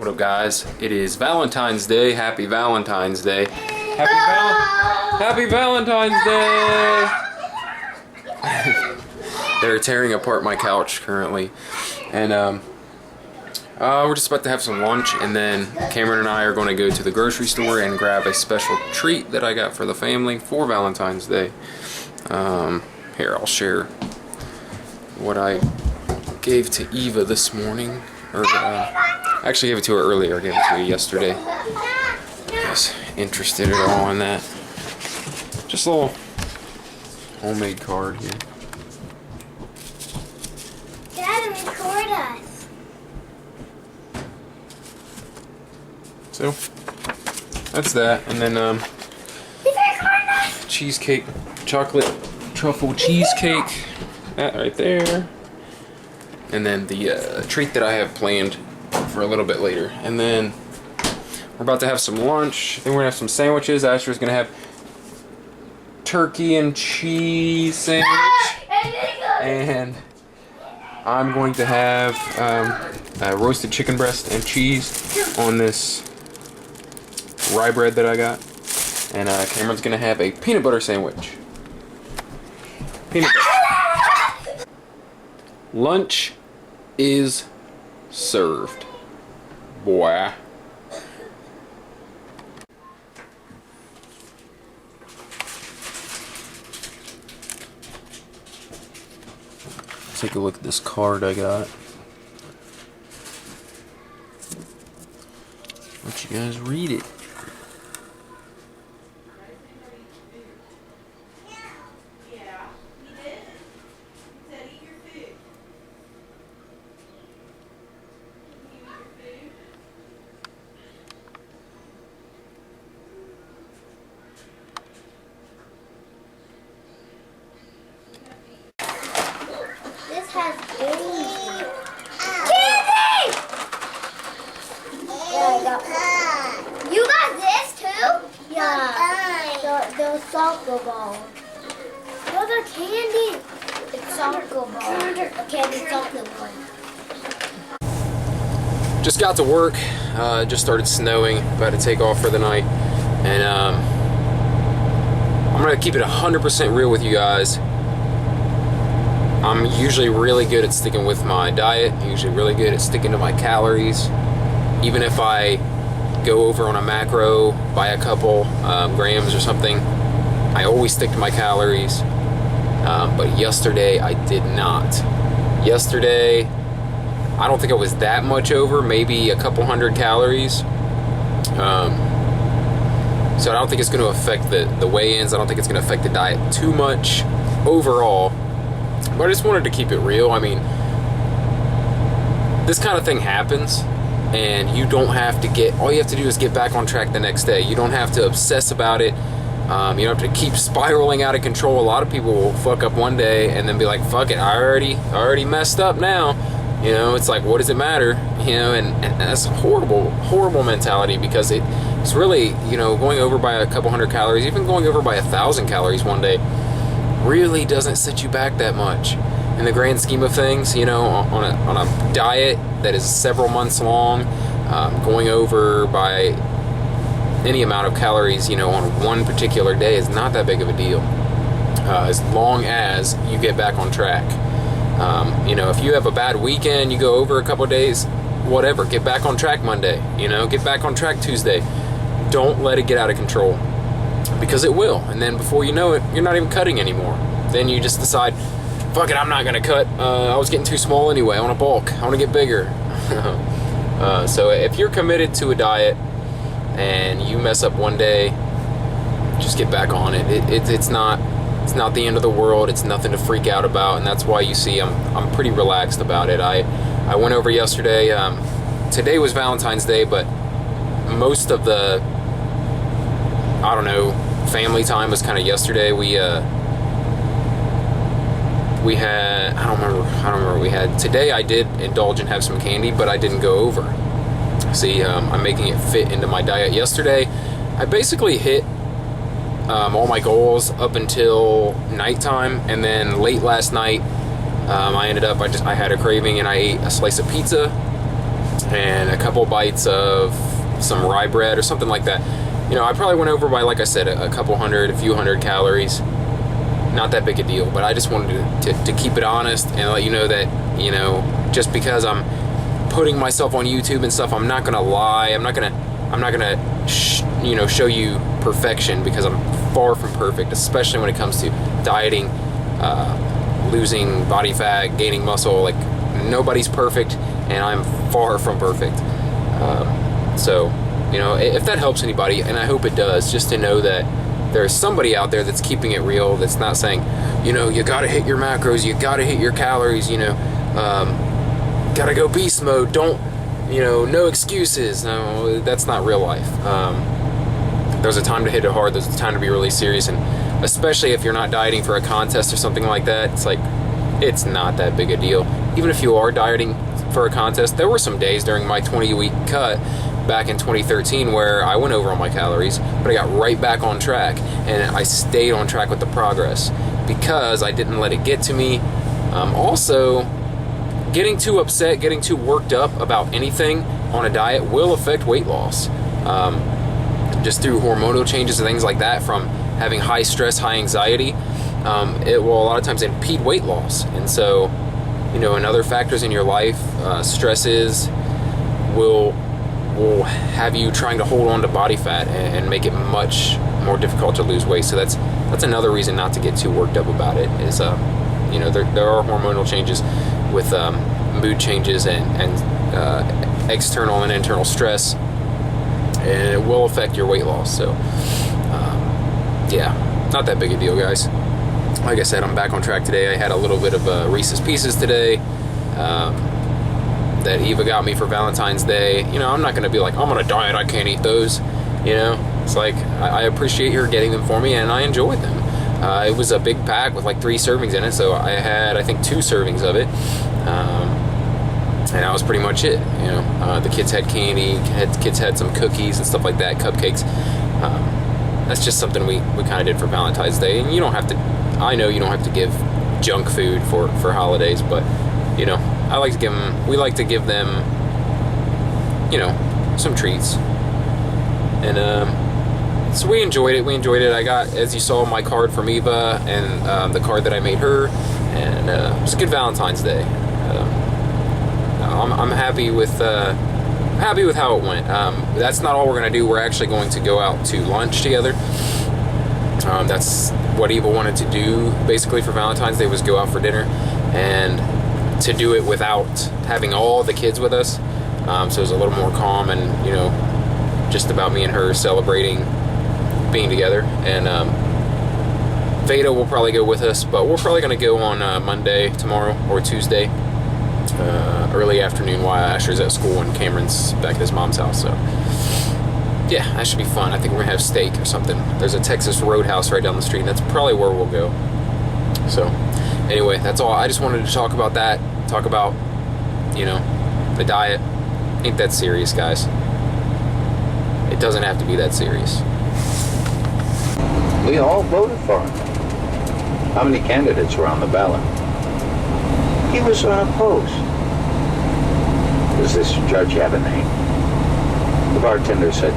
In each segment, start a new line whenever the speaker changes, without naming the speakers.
What up, guys? It is Valentine's Day. Happy Valentine's Day. Happy Valentine's Day. They're tearing apart my couch currently, and we're just about to have some lunch, and then Cameron and I are going to go to the grocery store and grab a special treat that I got for the family for Valentine's Day. Here, I'll share what I gave to Eva this morning, or I actually gave it to her earlier. I gave it to her yesterday. I was interested at all in that. Just a little homemade card here.
Dad, record us.
So that's that, and then cheesecake, chocolate truffle cheesecake, that right there, and then the treat that I have planned for a little bit later, and then we're about to have some lunch. Then we're gonna have some sandwiches. Asher's gonna have turkey and cheese sandwich, and I'm going to have roasted chicken breast and cheese on this rye bread that I got, and Cameron's gonna have a peanut butter sandwich. Peanut butter. Lunch is served, boy. Take a look at this card I got. Let you guys read it.
Has candy. Candy! Yeah, I got one. You got this too? Yeah. The soccer ball. Those are candy. It's soccer ball. Candy soccer ball.
Just got to work. Just started snowing. About to take off for the night, and I'm gonna keep it 100% real with you guys. I'm usually really good at sticking with my diet, usually really good at sticking to my calories. Even if I go over on a macro by a couple grams or something, I always stick to my calories. But yesterday I did not. Yesterday, I don't think I was that much over, maybe a couple hundred calories. So I don't think it's going to affect the weigh-ins. I don't think it's going to affect the diet too much overall. But I just wanted to keep it real. I mean, this kind of thing happens, and you don't have to all you have to do is get back on track the next day. You don't have to obsess about it. You don't have to keep spiraling out of control. A lot of people will fuck up one day and then be like, fuck it, I already messed up now. You know, it's like, what does it matter? You know, and that's a horrible mentality, because it's really, you know, going over by a couple hundred calories, even going over by 1,000 calories one day, really doesn't set you back that much in the grand scheme of things. You know, on a diet that is several months long, going over by any amount of calories, you know, on one particular day is not that big of a deal, as long as you get back on track. You know, if you have a bad weekend, you go over a couple of days, whatever, get back on track Monday, you know, get back on track Tuesday. Don't let it get out of control, because it will. And then before you know it, you're not even cutting anymore. Then you just decide, fuck it, I'm not gonna cut. I was getting too small anyway. I want to bulk. I want to get bigger. So if you're committed to a diet and you mess up one day, just get back on it. It's not the end of the world. It's nothing to freak out about, and that's why you see I'm pretty relaxed about it. I went over yesterday. Today was Valentine's Day, but most of the, I don't know, family time was kind of yesterday. We had, I don't remember what we had. Today I did indulge and have some candy, but I didn't go over. See, I'm making it fit into my diet. Yesterday, I basically hit all my goals up until nighttime, and then late last night, I ended up, I had a craving and I ate a slice of pizza, and a couple bites of some rye bread or something like that. You know, I probably went over by, like I said, a few hundred calories. Not that big a deal, but I just wanted to keep it honest and let you know that, you know, just because I'm putting myself on YouTube and stuff, I'm not gonna lie. I'm not gonna show you perfection, because I'm far from perfect, especially when it comes to dieting, losing body fat, gaining muscle. Like, nobody's perfect, and I'm far from perfect. So, you know, if that helps anybody, and I hope it does, just to know that there's somebody out there that's keeping it real, that's not saying, you know, you gotta hit your macros, you gotta hit your calories, you know, gotta go beast mode, don't, you know, no excuses. No, that's not real life. There's a time to hit it hard, there's a time to be really serious, and especially if you're not dieting for a contest or something like that, it's like, it's not that big a deal. Even if you are dieting for a contest, there were some days during my 20-week cut back in 2013 where I went over on my calories, but I got right back on track, and I stayed on track with the progress because I didn't let it get to me. Also, getting too upset, getting too worked up about anything on a diet will affect weight loss. Just through hormonal changes and things like that, from having high stress, high anxiety, it will a lot of times impede weight loss. And so, you know, and other factors in your life, stresses will have you trying to hold on to body fat and make it much more difficult to lose weight. So that's another reason not to get too worked up about it, is you know, there are hormonal changes with mood changes and external and internal stress, and it will affect your weight loss. So yeah, not that big a deal, guys. Like I said, I'm back on track today. I had a little bit of Reese's Pieces today that Eva got me for Valentine's Day. You know, I'm not going to be like, I'm on a diet, I can't eat those. You know, it's like, I appreciate her getting them for me, and I enjoyed them. It was a big pack with like 3 servings in it, so I had, I think, 2 servings of it. And that was pretty much it. You know, the kids had candy, kids had some cookies and stuff like that, cupcakes. That's just something we kind of did for Valentine's Day. And you don't have to, I know you don't have to give junk food for holidays, but, you know, we like to give them, you know, some treats. And so we enjoyed it. I got, as you saw, my card from Eva, and the card that I made her, and it was a good Valentine's Day. I'm happy with how it went. That's not all we're going to do. We're actually going to go out to lunch together. That's what Eva wanted to do basically for Valentine's Day, was go out for dinner, and to do it without having all the kids with us. So it was a little more calm, and, you know, just about me and her celebrating being together. And Veda will probably go with us, but we're probably going to go on Monday, tomorrow, or Tuesday, early afternoon, while Asher's at school and Cameron's back at his mom's house. So yeah, that should be fun. I think we're gonna have steak or something. There's a Texas Roadhouse right down the street, and that's probably where we'll go. So anyway, that's all. I just wanted to talk about that. Talk about, you know, the diet. Ain't that serious, guys. It doesn't have to be that serious.
We all voted for him. How many candidates were on the ballot? He was unopposed. Does this judge have a name? The bartender said,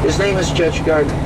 his name is Judge Gardner.